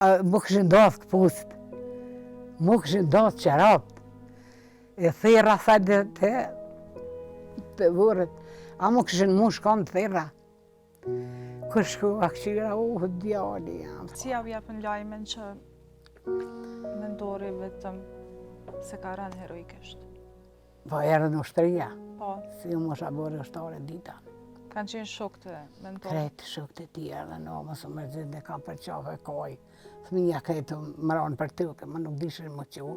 Më këshin dasë këpust, më këshin dasë qerapt, e thera sa të vërët, a më këshin mu shkam të thera. Kërshkua këshira, djali jam. Si ja vjepën lajmen që mendori vetëm se ka rënë heroikisht? Po erë në ushtëria, Po, si më mosha bërë ushtare dita. kanë qenë shokët e mentorit. Kretë shokët e tjerë dhe në mësë më zhëtë dhe kam për qafë e kaj. Fëmija kretë më ranë për tëke, më nuk dishin më që,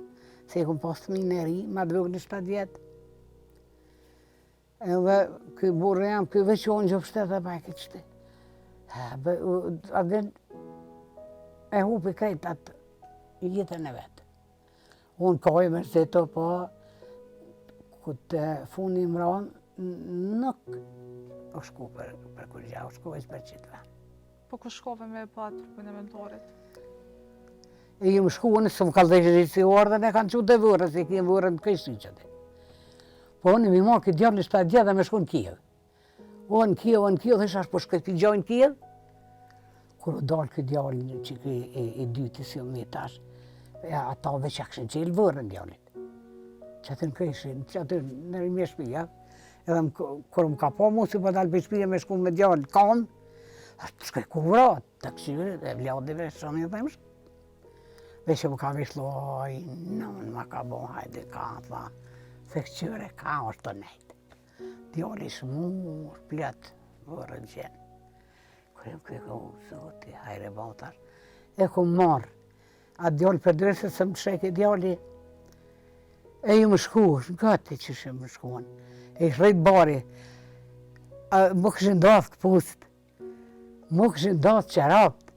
se e kom pas fëmijën e ri, ma dvëgë në 7 vjetë. Edhe këj burë jam, këj veqonë gjë pështetë dhe bajke qëti. Adin e hupi kretë atë jetën e vetë. Unë kaj me zhëtë, po, këtë funi më ranë, nuk u shku për kur gja, u shku veç për qitë venë. Po ku shkove me pa trupin e mentorit? E ju më shku nësë më kaldejshë si ordën e kanë qute vërë, se kënë vërën të kështu qëti. Po unë mi marë këtë djallë në 7 vjetë dhe me shku në Kiev. O në Kiev, dhe shash po shkët për gjojnë Kiev. Kur u dalë këtë djallë që i dyti si u mi tash, ata dhe që këshin qelë vërën djallit. Që atë në këshin, që atë në rime shpija. Edhe kur më ka po mu si po dalë për shpija me shku me djallë kam, është shkaj ku vrat, të këshyre, dhe vladive shumë i dhemsh. Dhe që më ka vishlu, oj, nëmën ma ka bo, hajde ka, tha, se këqyre ka është të nejtë. Djalli shmur, plët, vërën qenë. Kërëm këko, zoti, hajre botar. E ku marë, atë djallë për drese se më sheke djalli, e ju më shku, gati që shë më shkuan. E shrejt bari, më këshin dasë këpust, më këshin dasë qerapt,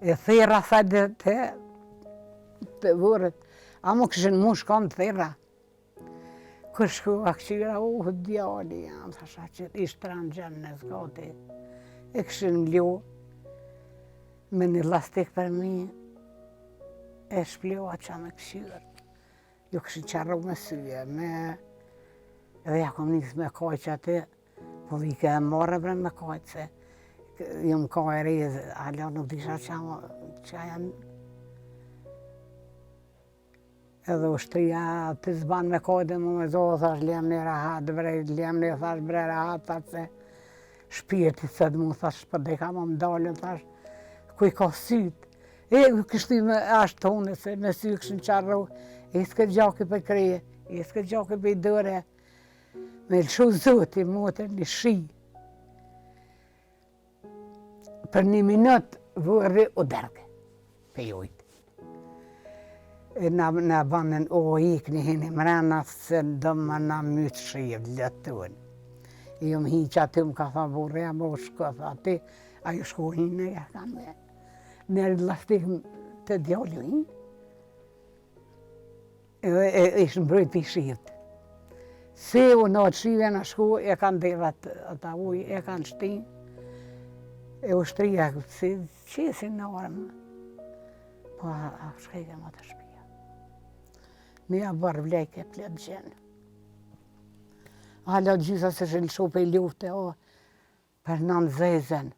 e thera sa të vërët, a më këshin mu shkam të thera. Kërshkua këshira, djali jam, thasha që ishtë ranë gjenë në zgati. E këshin mlju, me një lastik për mi, e shpljoa qa me këshirë. Ju këshin qarru me syje, edhe ja kom njës me kaj që aty, po vike e marrë bre me kaj, se ju më kaj e rejë, ala nuk disha që janë. Edhe ushtria të zban me kaj dhe mu me zohë, thash lem një rahat, bre, lem një thash bre rahat, thash se shpirtit se dhe mu, thash për dhe ka më mdallën, thash, kuj ka sytë. E kështu me ashtë tonë, se me sy këshin qarru, e s'ke gjaki për kreje, e s'ke gjaki për i dëre, me lëshu zoti, motër një shi. Për 1 minut vërri u derke, pe jojtë. Na banën o ikni hini mrena, se dëmë na mytë shivë, lëtun. E ju më hi që aty më ka tha burre, më shko, tha aty, a ju shko hinë, ja ka me. Nërë lastik të djallu hinë. Edhe ishë mbrojt për shivët. Se u në atë shive në shku, e kanë devat ata uj, e kanë shtin. E u shtrija, si qesin në armë. Po, a shkejke më të shpija. Mija bërë vlejke pletë gjenë. Hala gjysa se shë lëshu për lufte, o, për nënë zezen.